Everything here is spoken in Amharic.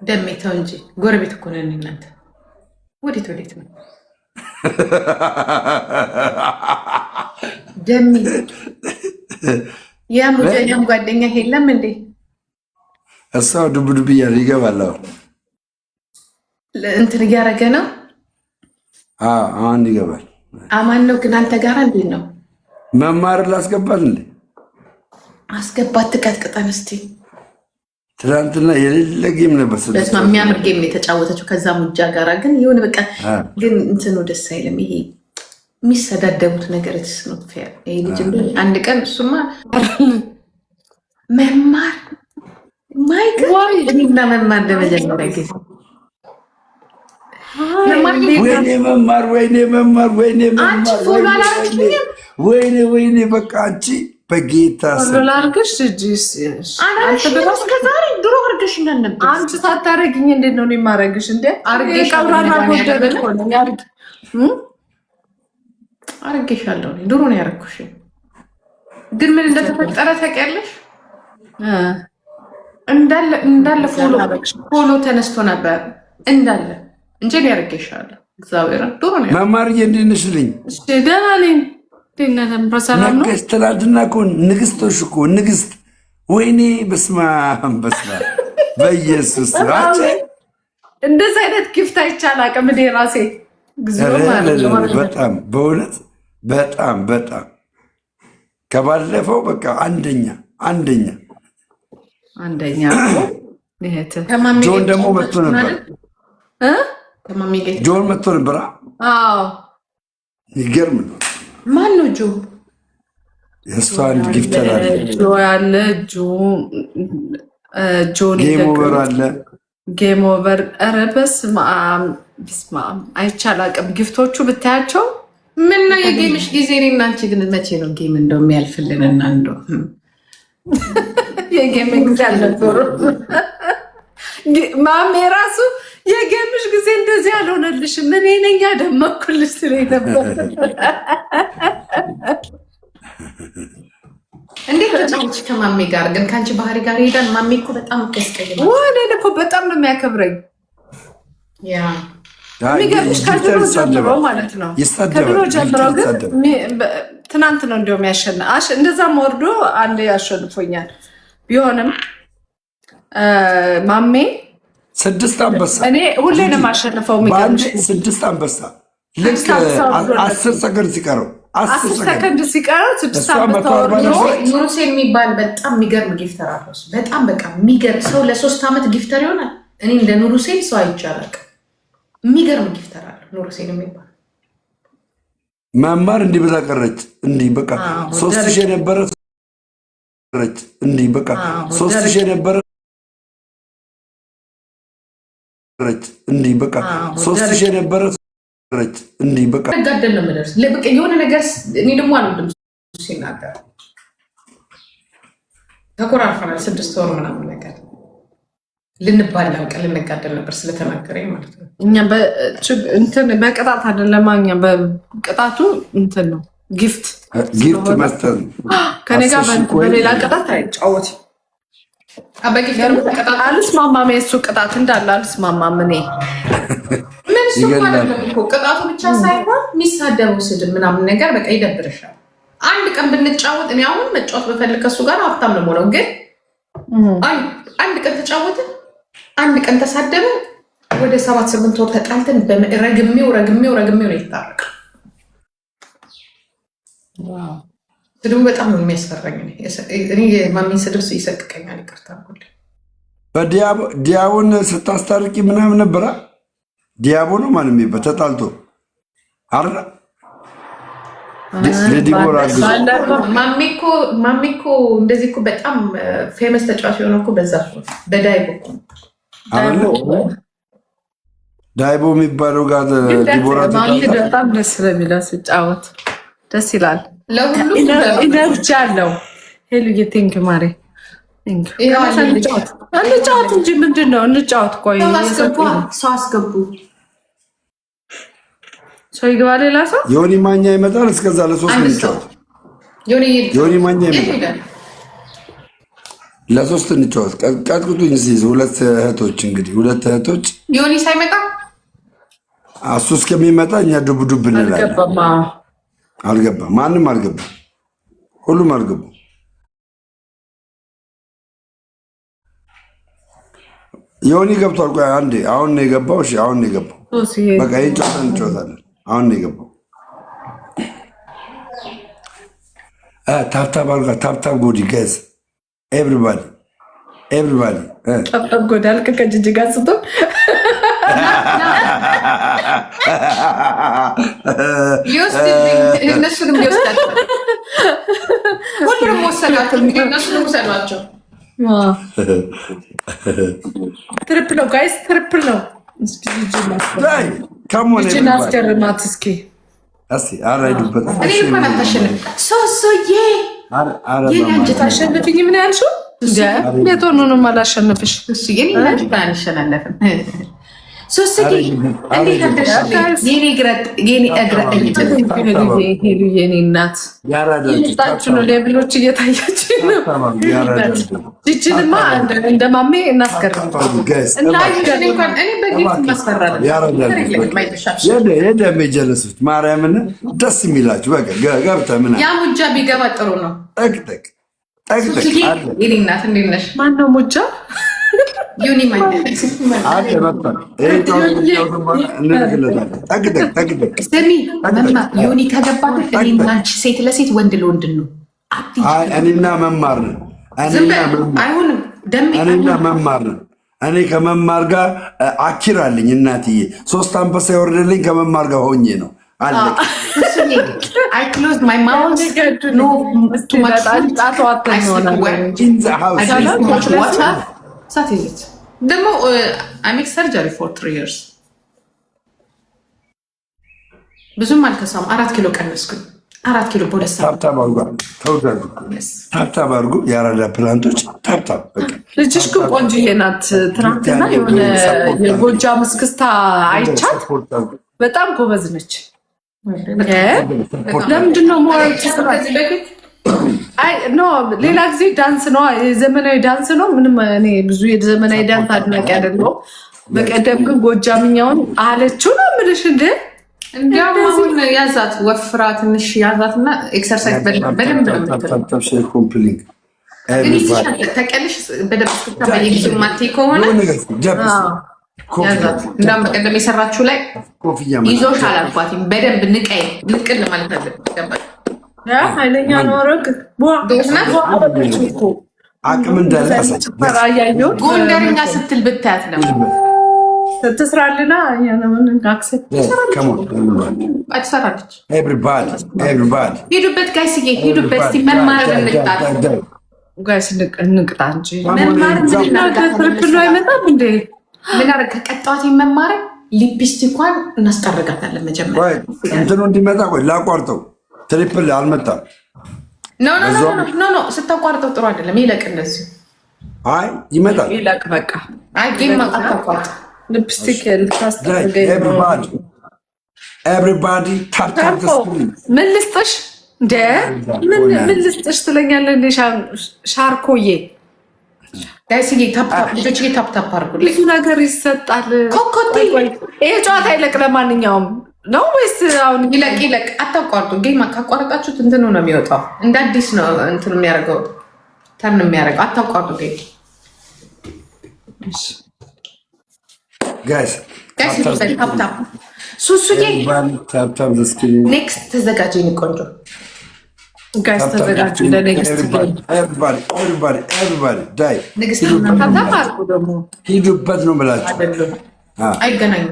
ደሜታው እንጂ ጎረቤት እኮ ነን እናንተ። ወዴት ነው ደሜ? ያ ሙጀኛም ጓደኛ የለም እንዴ? እሷው ዱብ እያለ ይገባል። እንትን እያደረገ ነው። አሁን ይገባል። አማን ነው ግን አንተ ጋር እንዴት ነው? መማር ላስገባት እንዴ? አስገባት። ትቀጥቅጠን እስቲ። ትናንትና የሌለ ጌም ነበር። በስመ አብ የሚያምር ጌም የተጫወተችው ከዛ ሙጃ ጋራ ግን የሆነ በቃ ግን እንትኑ ደስ አይልም። ይሄ የሚሰዳደቡት ነገር ነው ፌር። ይሄ ልጅ አንድ ቀን እሱማ መማር ማይክና መማር ለመጀመሪያ ጊዜ ወይኔ በቃ አንቺ በጌታ ላርገሽ ድሮ አርገሽኛል ነበር። አንቺ ሳታረግኝ እንዴት ነው የማረግሽ? እንደ አርጌሻለሁ። ድሮ ነው ያረኩሽ። ግን ምን እንደተፈጠረ ታውቂያለሽ? እንዳለ ፎሎ ተነስቶ ነበር እንዳለ እንጂ ያረጌሻለሁ። እግዚአብሔር ድሮ ነው መማርዬ እንዴት ነሽልኝ? ደህና ነኝ። ነገሽ ትናንትና እኮ ንግስቶሽ እኮ ንግስት። ወይኔ በስመ አብ በኢየሱስ እንደዚህ አይነት ጊፍት አይቻል አቅም እኔ ራሴ በጣም በእውነት በጣም ከባለፈው በቃ አንደኛ ጆን ደግሞ መጥቶ ነበር። ጆን መጥቶ ነበር። ይገርም ነው። ማን ነው ጆ? የእሷ አንድ ጊፍተር አለ። ጆን ጌም ኦቨር አለ። ጌም ኦቨር። ኧረ በስመ አብ አይቻል አቅም ጊፍቶቹ ብታያቸው ምን ነው የጌምሽ ጊዜ። እኔና አንቺ ግን መቼ ነው ጌም እንደው የሚያልፍልንና እንደው የጌም ጊዜ አልነበሩ። ማሜ ራሱ የጌምሽ ጊዜ እንደዚህ አልሆነልሽም እኔ ነኝ ያደመኩልሽ ስለኝ ነበር። እንዴት ተጫውተሽ ከማሜ ጋር ግን ከአንቺ ባህሪ ጋር ይሄዳል? ማሜ እኮ በጣም ያስቀይማል። ወደ እኮ በጣም ነው የሚያከብረኝ። ያ የሚገርምሽ ከድሮ ጀምሮ ማለት ነው። ከድሮ ጀምሮ ግን ትናንት ነው እንዲያውም እንደዛም ወርዶ አንድ ያሸንፎኛል። ቢሆንም ማሜ 6 አንበሳ እኔ ሁሌ ነው የማሸንፈው። የሚገርምሽ 6 አንበሳ ልክ 10 ሰከንድ ሲቀረው 10 ሰከንድ ሲቀረው 6 አንበሳ ኑሩሴ የሚባል በጣም የሚገርም ጊፍተር አለው። በጣም በቃ የሚገርም ሰው ለ3 ዓመት ጊፍተር ይሆናል። እኔ እንደ ኑሩሴ ሰው አይቻላል። የሚገርም ጊፍተር አለው ኑሩሴ የሚባል። መማር እንዲህ በዛ ቀረች። እንዲህ በቃ 3000 የነበረ ቀረች። እንዲህ በቃ 3000 የነበረ ቀረች። እንዲህ በቃ 3000 የነበረ ቀረች። እንዲህ በቃ ጋደል ነው የምደርስ ለበቃ የሆነ ነገር እኔ ደግሞ አልወድም ሲናገር። ተኮራርፈናል 6 ወር ምናምን ነገር ልንባል ልንጋደል ነበር ስለተናገረኝ ማለት ነው። እኛ በቅጣት አይደለም። እኛ በቅጣቱ እንትን ነው ጊፍት መስጠት ከኔ ጋር በሌላ ቅጣት አይጫወትም። አልስማማም። የእሱ ቅጣት እንዳለ አልስማማም። እኔ ምን ቅጣቱ ብቻ ሳይሆን የሚሳደበው ስድብ ምናምን ነገር በቃ ይደብርሻል። አንድ ቀን ብንጫወት እኔ አሁን መጫወት በፈልግ ከሱ ጋር ሀብታም ነው የምሆነው። ግን አንድ ቀን ተጫወተ፣ አንድ ቀን ተሳደበ፣ ወደ 7-8 ወር ተጣልተን ረግሜው ነው ይታረቅ። ስድቡ በጣም ነው የሚያስፈራኝ። እኔ የማሚን ስድብ ይሰቅቀኛል። ይቅርታ በዲያቦን ስታስታርቂ ምናምን ነበረ። ዲያቦ ነው ማለት ነው ተጣልቶ አረ ለዲቦራ ማሚ እኮ እንደዚህ እኮ በጣም ፌመስ ተጫዋች የሆነ እኮ በዛ በዳይቦ ዳይቦ የሚባለው ጋር ዲቦራ በጣም ደስ ስለሚለው ስጫወት ደስ ይላል። ኢነርጂ አለው። ሄሉዬ ቴንክ ማሬ እንጫወት እንጂ ምንድን ነው እንጫወት። ቆይ ሰው አስገቡ፣ ሰው ይግባ። ሌላ ሰው ዮኒ ማኛ ይመጣል። እስከዛ ለ3 እንጫወት። ዮኒ ማኛ ይመጣል። ለሶስት እንጫወት። ቀጥቅጡኝ እስኪ ሁለት እህቶች እንግዲህ ሁለት እህቶች ዮኒ ሳይመጣ እሱ እስከሚመጣ እኛ ዱብ ዱብ እንላለን። አልገባም፣ ማንም አልገባም፣ ሁሉም አልገቡም። ዮኒ ገብቷል። ቆይ አንዴ፣ አሁን ነው የገባው። እሺ አሁን ነው የገባው። በቃ ይሄን ጨዋታ እንጫወታለን። አሁን ነው የገባው። ታፕታፕ አልጋ ታፕታፕ ጎዲ ጋይስ ኤቭሪባዲ ታፕታፕ ጎዲ አልከ ከጅጅ ጋር ስቶ እነሱንም ሊወስዳቸው ሁሉንም ወሰዳቸው። እነሱንም ውሰዷቸው። ትሪፕል ነው ጋይስ፣ ትሪፕል ነው። ጅጅን አስገርማት እስኪ አራይዱበት። እኔ እንኳን አታሸንፍ ሶሶዬ አንቺ ታሸንፍኝ። ምን ያልሽው? እንዴት ሆኖ ነው የማላሸንፍሽ? የኔ እናት አንሸናነፍም። ሶስዬ እንዴት አደረሽ? የኔ እናት እየመጣችሁ ነው። ሌብሎች እየታያችሁ ነው። ጅጅንማ እንደ ማሜ እናስገርም እና እኔ በጊፍት ማስፈራለን። የደም የጀለሱት ማርያምን ደስ የሚላችሁ በቃ ገብተህ ምናምን ያ ሙጃ ቢገባ ጥሩ ነው። ጠቅጠቅ የኔ እናት እንዴት ነሽ? ማነው ሙጃ? ዮኒ ስሚ ዮኒ ከገባበት እኔና አንቺ ሴት ለሴት ወንድ ለወንድ ነው። እኔና መማር ነን። አይሆንም እኔና መማር ነን። እኔ ከመማር ጋር አኪር አለኝ እናትዬ። 3 አንበሳ የወረደልኝ ከመማር ጋር ሆኜ ነው። ደግሞ አሜክ ሰርጀሪ ፎር 3 years ብዙም አልከሳም። 4 ኪሎ ቀነስኩኝ። 4 ኪሎ በሁለት ሰዓት ታብታብ አድርጉ። የአራዳ ፕላንቶች ታብታብ ልጅሽ ግን ቆንጆዬ ናት። ትናንትና የሆነ የጎጃም እስክስታ አይቻት በጣም ጎበዝ ነች። ለምንድነው ሞራል ሌላ ጊዜ ዳንስ ነው፣ የዘመናዊ ዳንስ ነው። ምንም እኔ ብዙ የዘመናዊ ዳንስ አድናቂ አይደለሁም። በቀደም ግን ጎጃምኛውን አለችው ነው የምልሽ። እንዲያውም አሁን ያዛት ወፍራ ትንሽ ያዛትና ኤክሰርሳይዝ በደንብ ነው ተቀልሽ በደንብ ስታ በየጊዜው ማትይ ከሆነ ያዛት። እንዳውም በቀደም የሰራችሁ ላይ ይዞሽ አላልኳትም። በደንብ ንቅል ማለት አለብን። ኃይለኛ ነው። አቅም እንዳለ ጎንደርኛ ስትል ብታያት ነው ትስራልና ትሰራለች። ሂዱበት ጋይስዬ ሂዱበት። እስኪ መማር እንቅጣት ጋይስ እንቅጣ እንጂ መማር ትርፕሎ አይመጣም እንዴ? ምን አደረግ ከቀጣዋት መማር ሊፕስቲኳን እናስጠርጋታለን። መጀመሪያ እንትኑ እንዲመጣ ቆይ ላቋርጠው። ትሪፕል አልመጣም። ኖ ስታቋርጠው ጥሩ አይደለም። ይለቅ እንደዚህ። አይ ይመጣል። ይለቅ በቃ። አይ ጌም ማጣት አቋርጥ። ሊፕስቲክ ኤቭሪባዲ ታፕ ምን ልስጥሽ እንደ ምን ልስጥሽ ትለኛለህ እንደ ሻርኮዬ። ጋይስዬ ታፕታፕ ልጆች ታፕታፕ አድርጉ። ብዙ ነገር ይሰጣል። ኮኮቴ ይሄ ጨዋታ ይለቅ ለማንኛውም ነው ወይስ አሁን ይለቅ? አታቋርጡ። ጌም ካቋረጣችሁት እንትኑ ነው የሚወጣው። እንደ አዲስ ነው እንትኑ የሚያደርገው ተርን የሚያደርገው። አታቋርጡ ጌም ጋይስ። ታፕታፕ ሱሱዬ ኔክስት ተዘጋጅ። ቆንጆ ጋይስ ተዘጋጁ ለኔክስት ጌም። ሂዱበት ነው ብላችሁ አይገናኙም።